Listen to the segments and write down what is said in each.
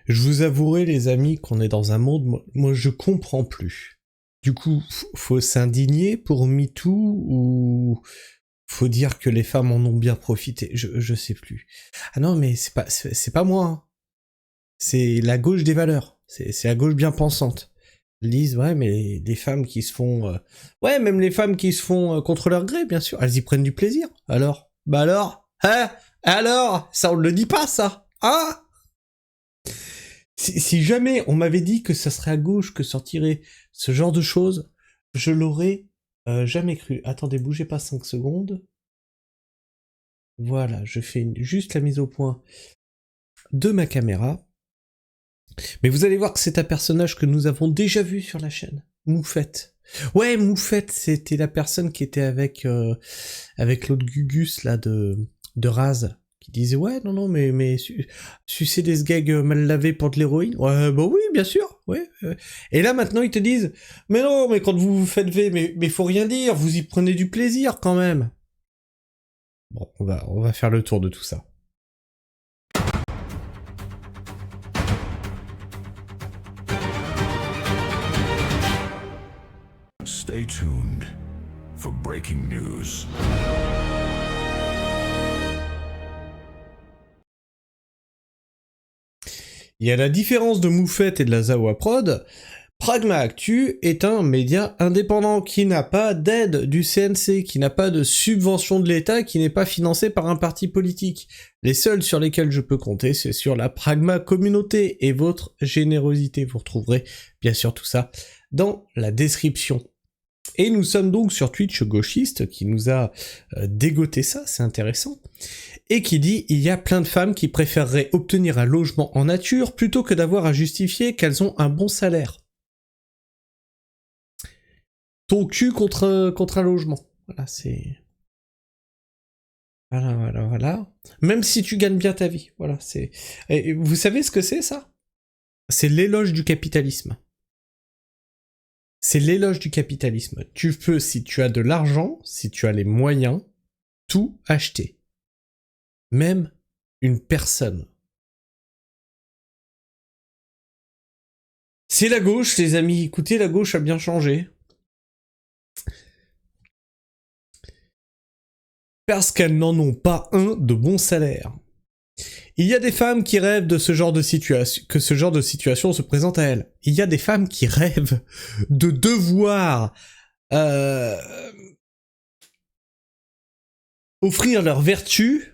Je vous avouerai, les amis, qu'on est dans un monde, moi je comprends plus. Du coup, faut s'indigner pour MeToo ou faut dire que les femmes en ont bien profité. Je sais plus. Ah non, mais c'est pas moi. Hein. C'est la gauche des valeurs. C'est la gauche bien pensante. Ils disent ouais, mais les femmes qui se font, ouais, même les femmes qui se font contre leur gré, bien sûr, elles y prennent du plaisir. Alors, bah alors, hein, alors, ça on le dit pas ça, hein. Si jamais on m'avait dit que ça serait à gauche que sortirait ce genre de choses, je l'aurais jamais cru. Attendez, bougez pas 5 secondes. Voilà, je fais juste la mise au point de ma caméra. Mais vous allez voir que c'est un personnage que nous avons déjà vu sur la chaîne. Moufette. Ouais, Moufette, c'était la personne qui était avec l'autre Gugus là de Raz, qui disait ouais non mais sucer des sgags mal lavés pour de l'héroïne. Ouais bah oui bien sûr. Ouais. Et là maintenant ils te disent mais non mais quand vous vous faites V mais faut rien dire, vous y prenez du plaisir quand même. Bon on va faire le tour de tout ça. Stay tuned for breaking news. Il y a la différence de Moufette et de la Zawa Prod. Pragma Actu est un média indépendant qui n'a pas d'aide du CNC, qui n'a pas de subvention de l'État, qui n'est pas financé par un parti politique. Les seuls sur lesquels je peux compter, c'est sur la Pragma communauté et votre générosité. Vous retrouverez bien sûr tout ça dans la description. Et nous sommes donc sur Twitch Gauchiste, qui nous a dégoté ça, c'est intéressant, et qui dit « Il y a plein de femmes qui préféreraient obtenir un logement en nature plutôt que d'avoir à justifier qu'elles ont un bon salaire. » Ton cul contre un logement. Voilà, c'est... Voilà. Même si tu gagnes bien ta vie. Voilà, c'est... Et vous savez ce que c'est, ça ? C'est l'éloge du capitalisme. C'est l'éloge du capitalisme. Tu peux, si tu as de l'argent, si tu as les moyens, tout acheter. Même une personne. C'est la gauche, les amis. Écoutez, la gauche a bien changé. Parce qu'elles n'en ont pas un de bon salaire. Il y a des femmes qui rêvent de ce genre de situation, que ce genre de situation se présente à elles. Il y a des femmes qui rêvent de devoir offrir leur vertu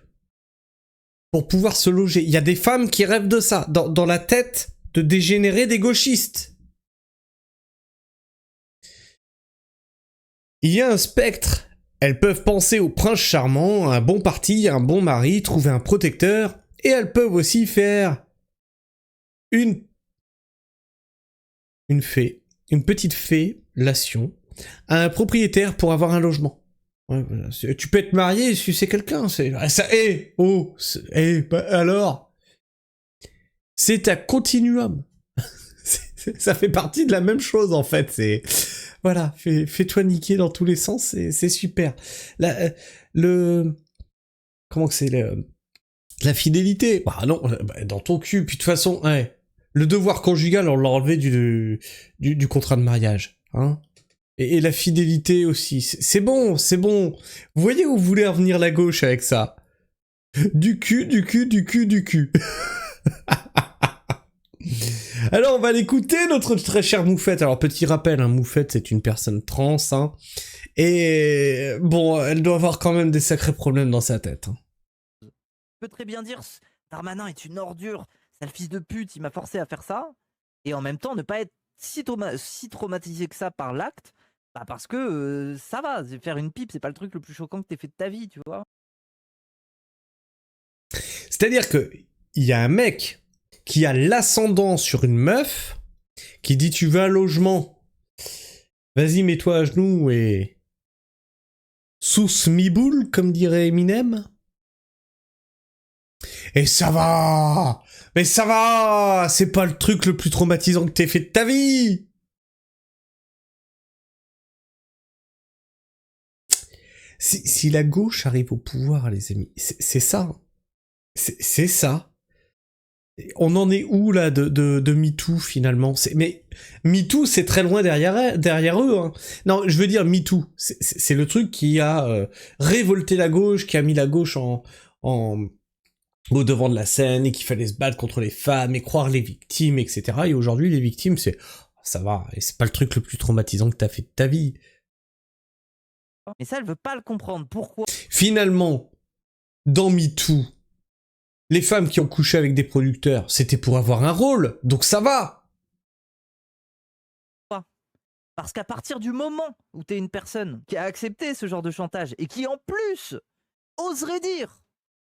pour pouvoir se loger. Il y a des femmes qui rêvent de ça, dans la tête de dégénérer des gauchistes. Il y a un spectre. Elles peuvent penser au prince charmant, à un bon parti, à un bon mari, trouver un protecteur, et elles peuvent aussi faire une petite fellation à un propriétaire pour avoir un logement. Ouais, voilà. Tu peux être marié et sucer quelqu'un, c'est... Ça, alors... C'est un continuum. Ça fait partie de la même chose, en fait, c'est... Voilà, fais-toi niquer dans tous les sens, c'est super. Comment que c'est la fidélité. Bah non, dans ton cul, puis de toute façon, ouais, le devoir conjugal, on l'a enlevé du contrat de mariage, hein. Et la fidélité aussi, c'est bon, c'est bon. Vous voyez où vous voulez en venir la gauche avec ça ? Du cul. Alors on va l'écouter, notre très chère Moufette. Alors petit rappel, hein, Moufette c'est une personne trans, hein, et bon, elle doit avoir quand même des sacrés problèmes dans sa tête. Hein. Je peux très bien dire, Darmanin est une ordure, c'est le fils de pute, il m'a forcé à faire ça, et en même temps ne pas être si traumatisé que ça par l'acte, bah parce que ça va, faire une pipe, c'est pas le truc le plus choquant que t'aies fait de ta vie, tu vois. C'est-à-dire que il y a un mec qui a l'ascendant sur une meuf, qui dit tu veux un logement, vas-y mets-toi à genoux et... Sous mi boule, comme dirait Eminem. Et ça va! Mais ça va! C'est pas le truc le plus traumatisant que t'aies fait de ta vie! Si la gauche arrive au pouvoir, les amis, c'est ça. C'est ça. On en est où là de MeToo finalement? Mais MeToo c'est très loin derrière eux. Hein. Non, je veux dire MeToo, c'est le truc qui a révolté la gauche, qui a mis la gauche en au devant de la scène et qu'il fallait se battre contre les femmes et croire les victimes, etc. Et aujourd'hui les victimes c'est ça va, et c'est pas le truc le plus traumatisant que t'as fait de ta vie. Mais ça, elle veut pas le comprendre. Pourquoi? Finalement, dans MeToo, les femmes qui ont couché avec des producteurs, c'était pour avoir un rôle, donc ça va. Parce qu'à partir du moment où t'es une personne qui a accepté ce genre de chantage et qui en plus oserait dire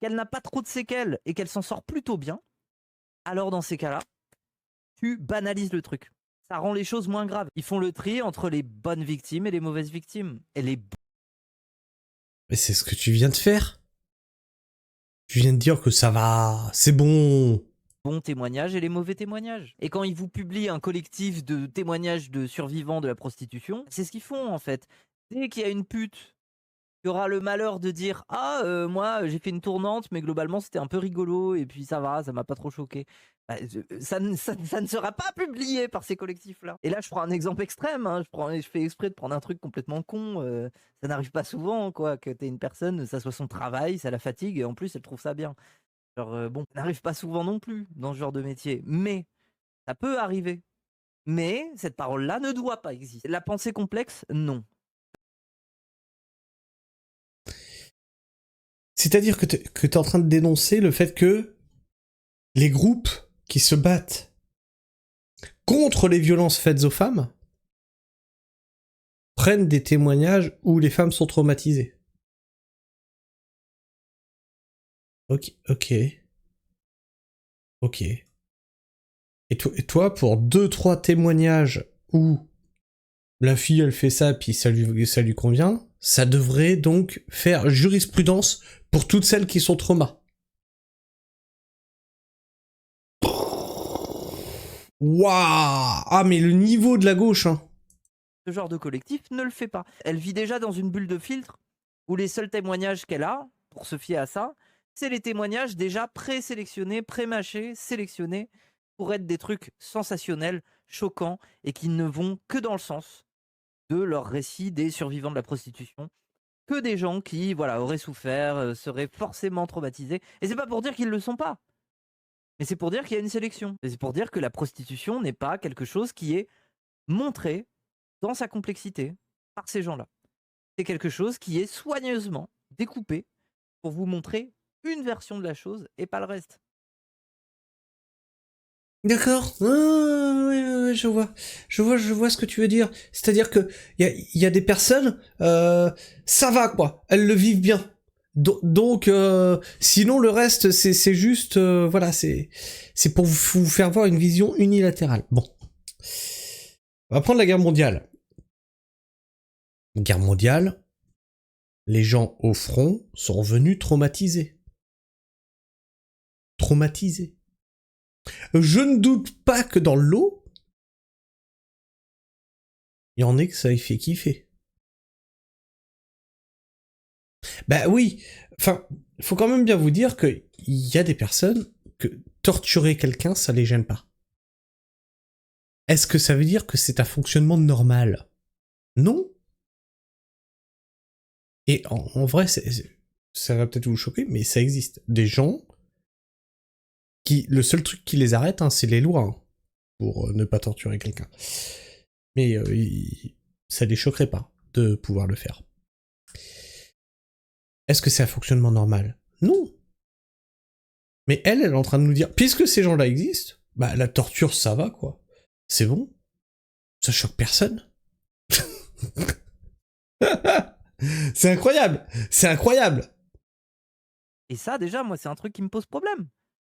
qu'elle n'a pas trop de séquelles et qu'elle s'en sort plutôt bien, alors dans ces cas-là, tu banalises le truc. Ça rend les choses moins graves. Ils font le tri entre les bonnes victimes et les mauvaises victimes. Et les Mais c'est ce que tu viens de faire. Tu viens de dire que ça va, c'est bon. bons témoignages et les mauvais témoignages. Et quand ils vous publient un collectif de témoignages de survivants de la prostitution, c'est ce qu'ils font en fait. Dès qu'il y a une pute qui aura le malheur de dire ah moi j'ai fait une tournante mais globalement c'était un peu rigolo et puis ça va, ça m'a pas trop choqué. Bah, ça ne sera pas publié par ces collectifs-là. Et là je prends un exemple extrême, hein, je fais exprès de prendre un truc complètement con, ça n'arrive pas souvent quoi, que t'aies une personne, ça soit son travail, ça la fatigue et en plus elle trouve ça bien. Genre bon, ça n'arrive pas souvent non plus dans ce genre de métier, mais ça peut arriver. Mais cette parole-là ne doit pas exister. La pensée complexe, non. C'est-à-dire que t'es en train de dénoncer le fait que les groupes qui se battent contre les violences faites aux femmes prennent des témoignages où les femmes sont traumatisées. Ok. Et toi, pour 2-3 témoignages où la fille elle fait ça puis ça lui convient, ça devrait donc faire jurisprudence pour toutes celles qui sont traumas. Waouh! Ah mais le niveau de la gauche, hein. Ce genre de collectif ne le fait pas. Elle vit déjà dans une bulle de filtre où les seuls témoignages qu'elle a, pour se fier à ça, c'est les témoignages déjà présélectionnés, prémâchés, sélectionnés pour être des trucs sensationnels, choquants et qui ne vont que dans le sens de leur récit des survivants de la prostitution. Que des gens qui voilà, auraient souffert, seraient forcément traumatisés. Et c'est pas pour dire qu'ils le sont pas. Mais c'est pour dire qu'il y a une sélection. Et c'est pour dire que la prostitution n'est pas quelque chose qui est montré dans sa complexité par ces gens-là. C'est quelque chose qui est soigneusement découpé pour vous montrer une version de la chose et pas le reste. D'accord. Ouais, je vois ce que tu veux dire. C'est-à-dire que y a des personnes, ça va quoi, elles le vivent bien. Donc, sinon le reste, c'est juste, voilà, c'est pour vous faire voir une vision unilatérale. Bon, on va prendre la guerre mondiale. Guerre mondiale, les gens au front sont revenus traumatisés. Je ne doute pas que dans l'eau, il y en ait que ça ait fait kiffer. Bah oui, enfin, faut quand même bien vous dire qu'il y a des personnes que torturer quelqu'un, ça les gêne pas. Est-ce que ça veut dire que c'est un fonctionnement normal? Non. Et en vrai, ça va peut-être vous choquer, mais ça existe. Des gens qui, le seul truc qui les arrête, hein, c'est les lois, hein, pour ne pas torturer quelqu'un. Mais ça les choquerait pas de pouvoir le faire. Est-ce que c'est un fonctionnement normal? Non. Mais elle est en train de nous dire, puisque ces gens-là existent, bah la torture, ça va, quoi. C'est bon. Ça choque personne. C'est incroyable. C'est incroyable. Et ça, déjà, moi, c'est un truc qui me pose problème.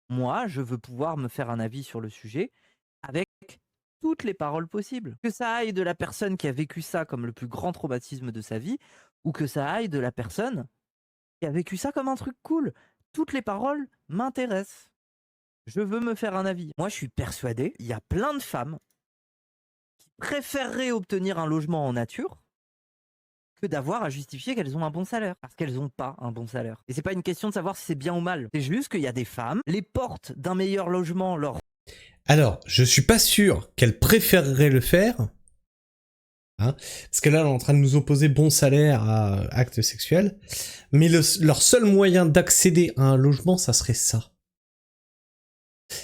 Moi, je veux pouvoir me faire un avis sur le sujet avec toutes les paroles possibles. Que ça aille de la personne qui a vécu ça comme le plus grand traumatisme de sa vie, ou que ça aille de la personne qui a vécu ça comme un truc cool. Toutes les paroles m'intéressent. Je veux me faire un avis. Moi, je suis persuadé, il y a plein de femmes qui préféreraient obtenir un logement en nature que d'avoir à justifier qu'elles ont un bon salaire. Parce qu'elles n'ont pas un bon salaire. Et c'est pas une question de savoir si c'est bien ou mal. C'est juste qu'il y a des femmes, les portes d'un meilleur logement leur... Alors, je suis pas sûr qu'elles préféreraient le faire, hein, parce que là, on est en train de nous opposer bon salaire à acte sexuel, mais leur seul moyen d'accéder à un logement, ça serait ça.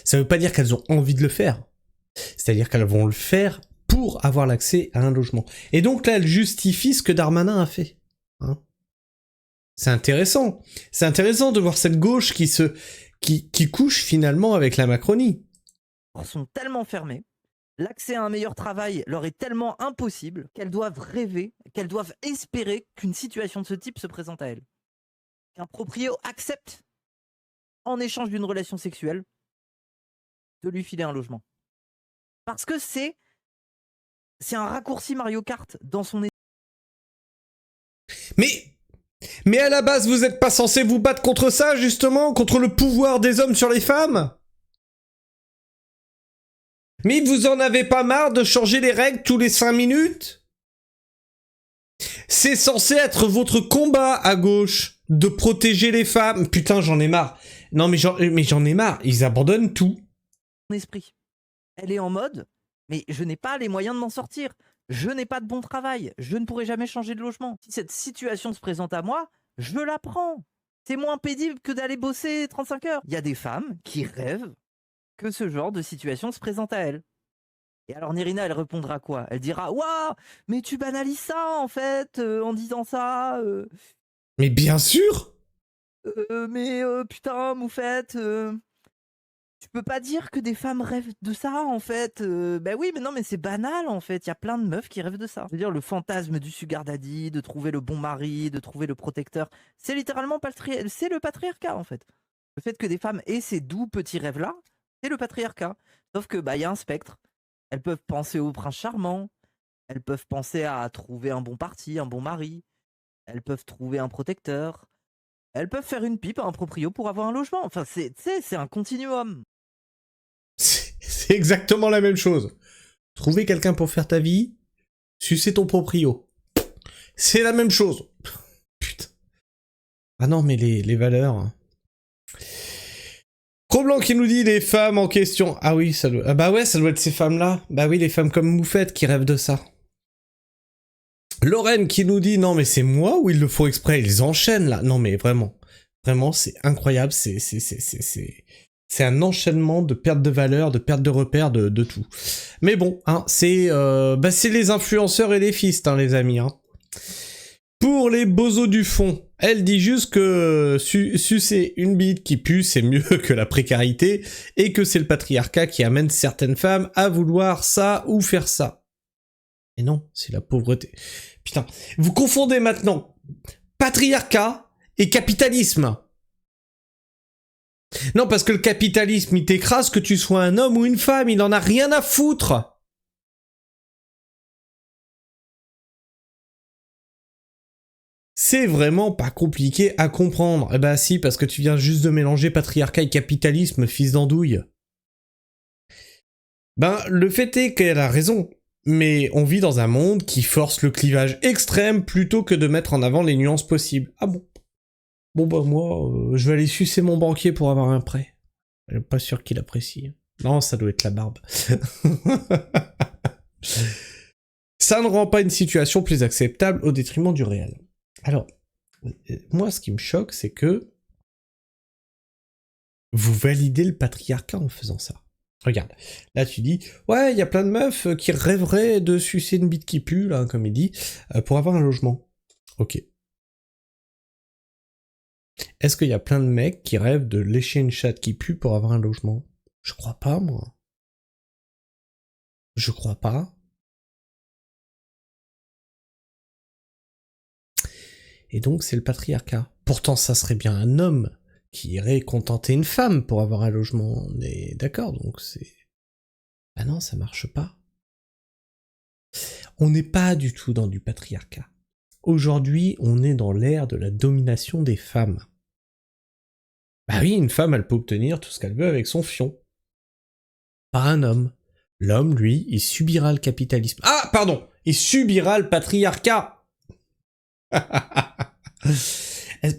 Ça veut pas dire qu'elles ont envie de le faire. C'est-à-dire qu'elles vont le faire pour avoir l'accès à un logement. Et donc là, elles justifient ce que Darmanin a fait. Hein. C'est intéressant. C'est intéressant de voir cette gauche qui couche finalement avec la Macronie. sont tellement fermées, l'accès à un meilleur travail leur est tellement impossible qu'elles doivent rêver, qu'elles doivent espérer qu'une situation de ce type se présente à elles. Qu'un proprio accepte, en échange d'une relation sexuelle, de lui filer un logement. Parce que c'est un raccourci Mario Kart dans son... Mais à la base, vous êtes pas censé vous battre contre ça, justement, contre le pouvoir des hommes sur les femmes? Mais vous en avez pas marre de changer les règles tous les 5 minutes? C'est censé être votre combat à gauche, de protéger les femmes. Putain, j'en ai marre. Non, mais j'en ai marre. Ils abandonnent tout. Esprit. Elle est en mode, mais je n'ai pas les moyens de m'en sortir. Je n'ai pas de bon travail. Je ne pourrai jamais changer de logement. Si cette situation se présente à moi, je la prends. C'est moins pénible que d'aller bosser 35 heures. Il y a des femmes qui rêvent que ce genre de situation se présente à elles. Et alors Nerina, elle répondra quoi? Elle dira « Waouh, mais tu banalises ça en fait, en disant ça. Mais bien sûr. Putain, Moufette, tu peux pas dire que des femmes rêvent de ça en fait. Ben oui, mais non, mais c'est banal en fait. Il y a plein de meufs qui rêvent de ça. Je veux dire, le fantasme du sugar daddy, de trouver le bon mari, de trouver le protecteur, c'est littéralement c'est le patriarcat en fait. Le fait que des femmes aient ces doux petits rêves-là, c'est le patriarcat. Sauf que bah il y a un spectre. Elles peuvent penser au prince charmant, elles peuvent penser à trouver un bon parti, un bon mari, elles peuvent trouver un protecteur, elles peuvent faire une pipe à un proprio pour avoir un logement. Enfin, c'est un continuum. C'est exactement la même chose. Trouver quelqu'un pour faire ta vie, sucer ton proprio. C'est la même chose. Putain. Ah non, mais les valeurs... Cro-Blanc qui nous dit les femmes en question. Ah oui, ça doit... Ah bah ouais, ça doit être ces femmes-là. Bah oui, les femmes comme Moufette qui rêvent de ça. Lorraine qui nous dit non mais c'est moi ou ils le font exprès, ils enchaînent là. Non mais vraiment, vraiment c'est incroyable, c'est un enchaînement de perte de valeur, de perte de repères, de tout. Mais bon, hein, c'est les influenceurs et les fistes, hein, les amis. Hein. Pour les bozos du fond, elle dit juste que sucer une bite qui pue, c'est mieux que la précarité, et que c'est le patriarcat qui amène certaines femmes à vouloir ça ou faire ça. Et non, c'est la pauvreté. Putain, vous confondez maintenant patriarcat et capitalisme. Non, parce que le capitalisme, il t'écrase que tu sois un homme ou une femme, il en a rien à foutre. C'est vraiment pas compliqué à comprendre. Eh ben si, parce que tu viens juste de mélanger patriarcat et capitalisme, fils d'andouille. Ben, le fait est qu'elle a raison. Mais on vit dans un monde qui force le clivage extrême plutôt que de mettre en avant les nuances possibles. Ah bon? Bon bah moi, je vais aller sucer mon banquier pour avoir un prêt. Je suis pas sûr qu'il apprécie. Non, ça doit être la barbe. Ça ne rend pas une situation plus acceptable au détriment du réel. Alors, moi ce qui me choque, c'est que vous validez le patriarcat en faisant ça. Regarde, là tu dis, ouais, il y a plein de meufs qui rêveraient de sucer une bite qui pue, là, comme il dit, pour avoir un logement. Ok. Est-ce qu'il y a plein de mecs qui rêvent de lécher une chatte qui pue pour avoir un logement? Je crois pas, moi. Je crois pas. Et donc c'est le patriarcat. Pourtant ça serait bien un homme qui irait contenter une femme pour avoir un logement. On est d'accord, donc c'est... Ah non, ça marche pas. On n'est pas du tout dans du patriarcat. Aujourd'hui, on est dans l'ère de la domination des femmes. Bah oui, une femme, elle peut obtenir tout ce qu'elle veut avec son fion. Pas un homme. L'homme, lui, il subira le capitalisme. Ah, pardon, il subira le patriarcat.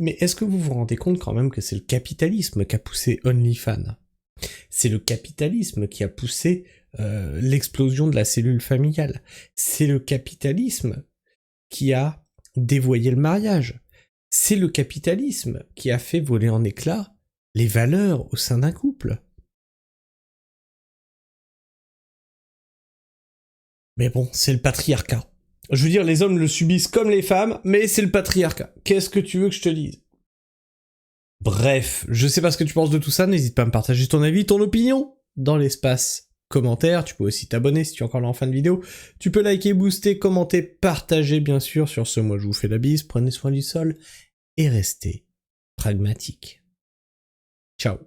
Mais est-ce que vous vous rendez compte quand même que c'est le capitalisme qui a poussé OnlyFans? C'est le capitalisme qui a poussé l'explosion de la cellule familiale. C'est le capitalisme qui a dévoyé le mariage. C'est le capitalisme qui a fait voler en éclats les valeurs au sein d'un couple. Mais bon, c'est le patriarcat. Je veux dire, les hommes le subissent comme les femmes, mais c'est le patriarcat. Qu'est-ce que tu veux que je te dise? Bref, je sais pas ce que tu penses de tout ça, n'hésite pas à me partager ton avis, ton opinion dans l'espace commentaire. Tu peux aussi t'abonner si tu es encore là en fin de vidéo. Tu peux liker, booster, commenter, partager bien sûr. Sur ce, moi je vous fais la bise, prenez soin du sol et restez pragmatique. Ciao.